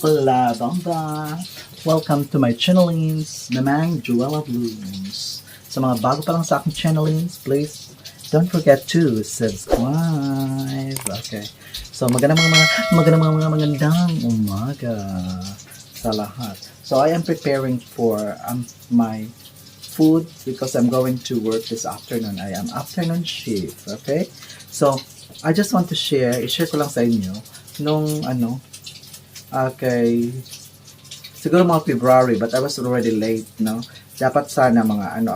Hola, bamba! Welcome to my channelings, Mamang Juella Blooms. Sa mga bago pa lang sa aking channelings, please don't forget to subscribe. Okay. So, magandang umaga sa lahat. So, I am preparing for my food because I'm going to work this afternoon. I am afternoon shift. Okay? So, I just want to i-share ko lang sa inyo nung okay, siguro mga February, but I was already late, no? Dapat sana mga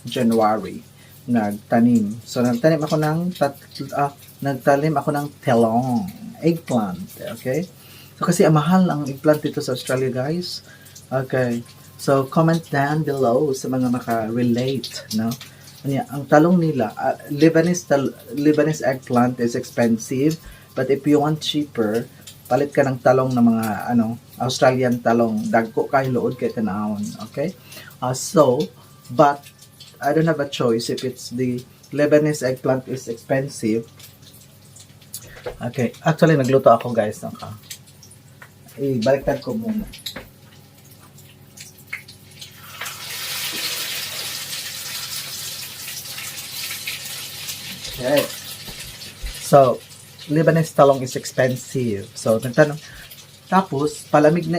January, nagtanim. So, nagtanim ako ng telong, eggplant, okay? So, kasi mahal ang eggplant dito sa Australia, guys. Okay. So, comment down below sa mga maka-relate, no? Ang talong nila, Lebanese eggplant is expensive, but if you want cheaper, palit ka ng talong na mga Australian talong, dagko kay lood kay tanawon, okay? But I don't have a choice if it's the Lebanese eggplant is expensive. Okay, actually nagluto ako, guys, baliktad ko muna. Okay. So, Lebanese talong is expensive. So, tapos, palamig na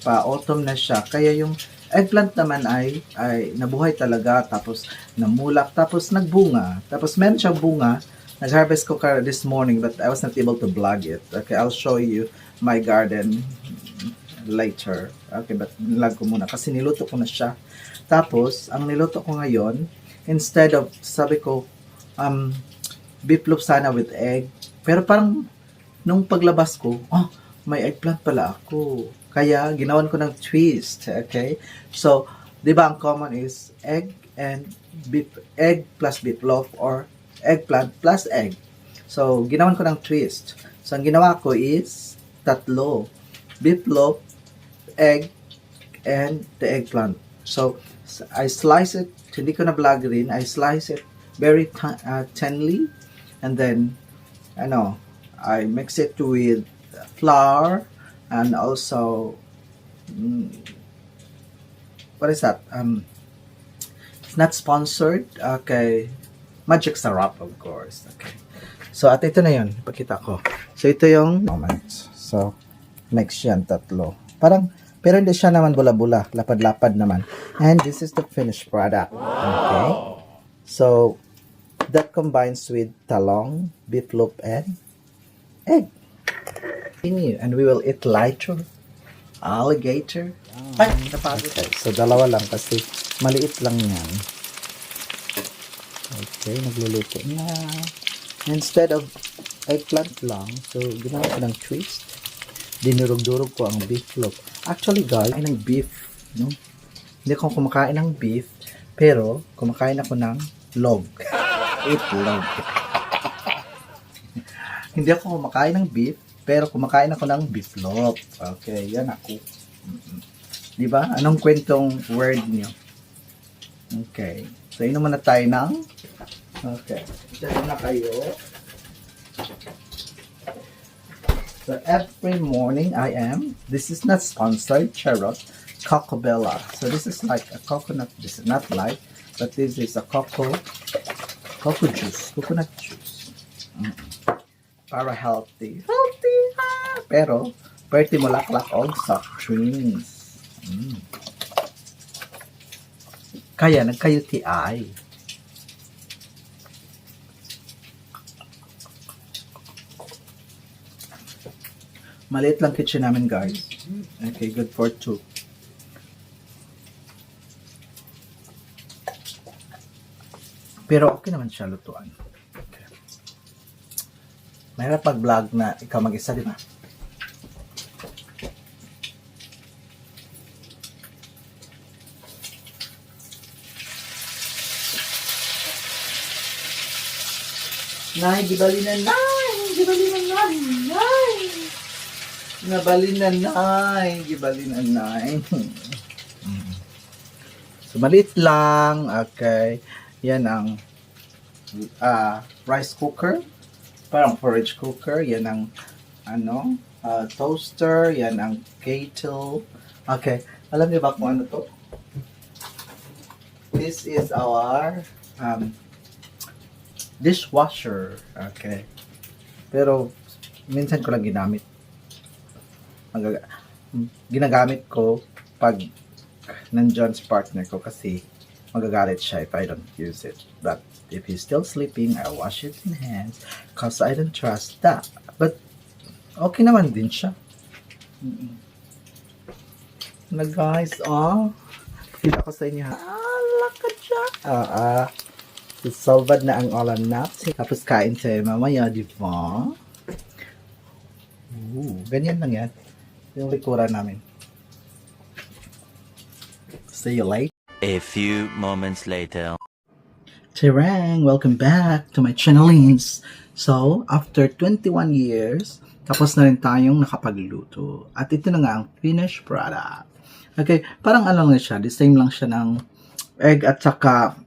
pa-autumn na siya. Kaya yung eggplant naman ay nabuhay talaga. Tapos, namulak. Tapos, nagbunga. Tapos, meron siyang bunga. Nag-harvest ko this morning but I was not able to vlog it. Okay, I'll show you my garden later. Okay, but nilag ko muna kasi niluto ko na siya. Tapos, ang niluto ko ngayon, instead of, sabi ko, beef loaf sana with egg. Pero parang, nung paglabas ko, may eggplant pala ako. Kaya, ginawan ko ng twist. Okay? So, di ba ang common is egg plus beef loaf or eggplant plus egg. So, ginawan ko ng twist. So, ang ginawa ko is tatlo. Beef loaf, egg, and the eggplant. So, I slice it. Hindi ko na vlog rin. I slice it very thinly. And then, I mix it with flour and also, what is that? It's not sponsored. Okay. Magic Sarap, of course. Okay. So, at ito na yun. Ipakita ko. So, ito yung moments. So, mix yan, tatlo. Pero hindi siya naman bula-bula. Lapad-lapad naman. And this is the finished product. Okay. So, that combines with talong, beef loaf, and egg. And we will eat lighter, alligator. Ay, napagod. Okay, so dalawa lang kasi maliit lang yan. Okay, nagluluto na. Instead of eggplant lang, so ginawa ko ng twist. Dinurog-durog ko ang beef loaf. Actually, guys, ay ng beef, no? Hindi ako kumakain ng beef, pero kumakain ako ng log. Itlog. Hindi ako kumakain ng beef, pero kumakain ako ng beef loaf. Okay, yan ako. Di ba? Anong kwentong word niyo? Okay. So, inom muna tayo ng okay. Diyan na kayo. So, every morning this is not sponsored, charot, Cocobella. So, this is like a coconut, this is not like, but this is a coconut juice. Para healthy. Pero, pwede mo laklak og soft drinks. Kaya, nagka-UTI. Maliit lang kitchen namin, guys. Okay, good for 2. Pero okay naman siya lutuan. Okay. Mahirap pag-vlog na ikaw mag-isa, di ba? Nay, gibali na, nay! Gibali na, nay! Nay! Nabali na, nay! Gibali na, nay! So, maliit lang. Okay. Yan ang rice cooker. Parang porridge cooker. Yan ang toaster, yan ang kettle. Okay, alam niyo ba kung ano to? This is our dishwasher. Okay. Pero minsan ko lang ginamit. Ginagamit ko pag nandyan sa partner ko kasi magagalit siya if I don't use it. But if he's still sleeping, I wash it in hands because I don't trust that. But okay naman din siya. Na guys, kita ko sa inyo ha. Lakad siya. Solvad na ang ulam natin. Tapos kain tayo mamaya, di ba? Ganyan lang yan. Yung likuran namin. See you later. A few moments later. Terang, welcome back to my channelings. So, after 21 years, tapos na rin tayong nakapagluto. At ito na nga ang finished product. Okay, parang ano lang siya, the same lang siya ng egg at saka,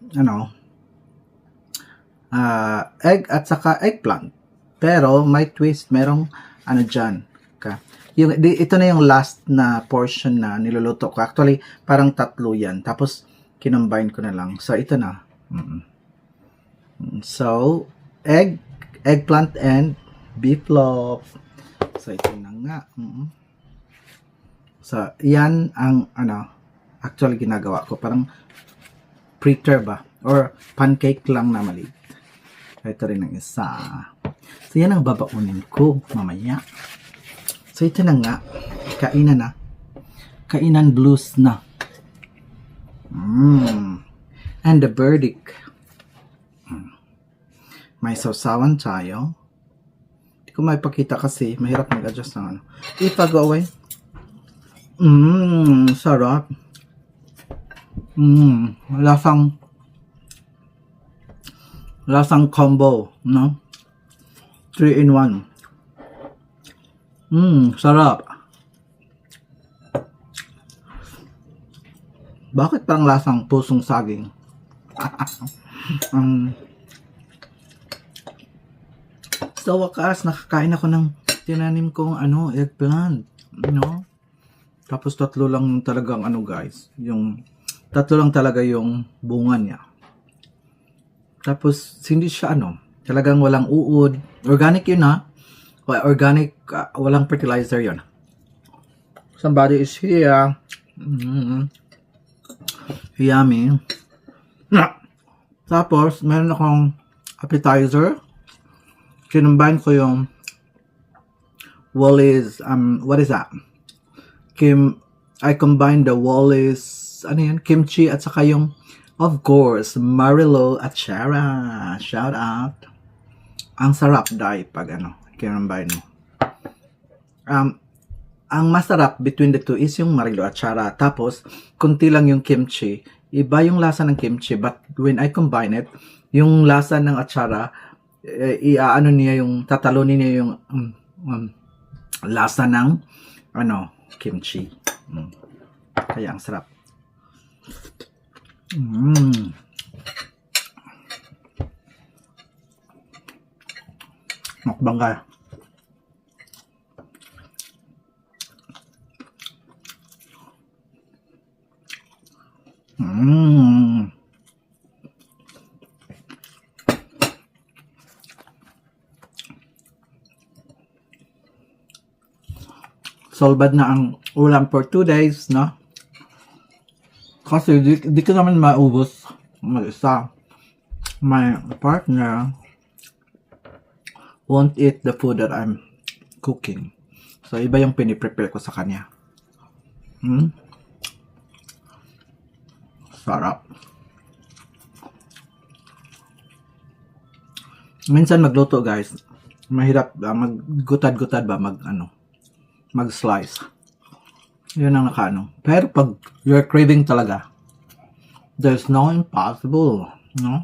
egg at saka eggplant. Pero may twist, merong ano dyan. Okay. Ito na yung last na portion na niluluto ko. Actually, parang 3 yan. Tapos, kinombine ko na lang. So, ito na. So, eggplant and beef loaf. So, ito na nga. So, yan ang, actually ginagawa ko. Parang fritter ba? Or pancake lang na maliit. Ito rin ang isa. So, yan ang babaunin ko mamaya. So, ito na nga. Kainan na. Kainan blues na. And the verdict. May sausawan tayo. Hindi ko maipakita kasi mahirap mag-adjust ng ano. Ipag away. Sarap. Lasang combo, no? 3 in 1. Sarap. Bakit parang lasang pusong saging? Sa wakas, nakakain ako ng tinanim kong eggplant. No? Tapos 3 lang talagang guys. Yung 3 lang talaga yung bunga niya. Tapos hindi siya talagang walang uod. Organic yun ha. Organic, walang fertilizer yun. Somebody is here. Yummy. Tapos, meron akong appetizer. Kinumbine ko yung Wally's, what is that? I combined the Wally's, kimchi at saka yung, of course, Marilo Achara. Shout out. Ang sarap dahil pag kinumbine mo. Ang masarap between the two is yung Marilo Achara. Tapos, kunti lang yung kimchi. Iba yung lasa ng kimchi. But when I combine it, yung lasa ng achara, tatalunin niya yung lasa ng kimchi. Kaya ang sarap. Mukbang ka. Solbad na ang ulam for 2 days, no? Kasi di ko naman maubos mag-isa. My partner won't eat the food that I'm cooking. So, iba yung piniprepare ko sa kanya. Sarap. Minsan magluto, guys. Mahirap maggutad-gutad ba mag-slice. Yun ang Pero pag you're craving talaga, there's no impossible, no?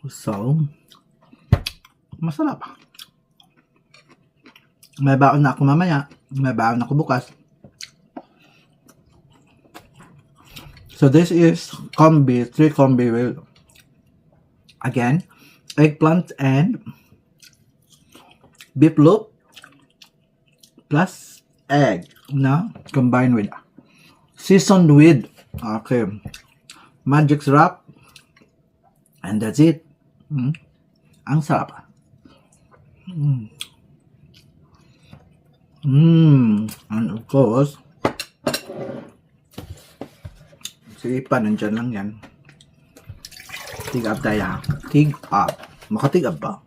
So, masarap. May baon na ako mamaya. May baon ako bukas. So, this is 3 combi with, again, eggplant and beef loaf plus egg na combined with seasoned with magic syrup, and that's it. Ang sarap. And of course, si Ipa nandyan lang yan. Tig-up tayo. Tig-up. Makatig-up ba?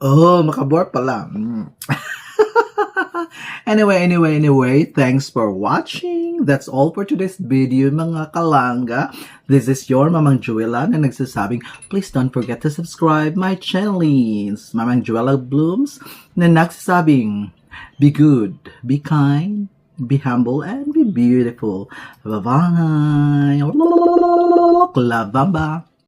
Oh, makabor pala. Anyway, thanks for watching. That's all for today's video, mga kalangga. This is your Mamang Joella na nagsasabing, please don't forget to subscribe my channel. Mamang Joella Blooms na nagsasabing, be good, be kind, be humble, and be beautiful. Bye-bye. Love, bye.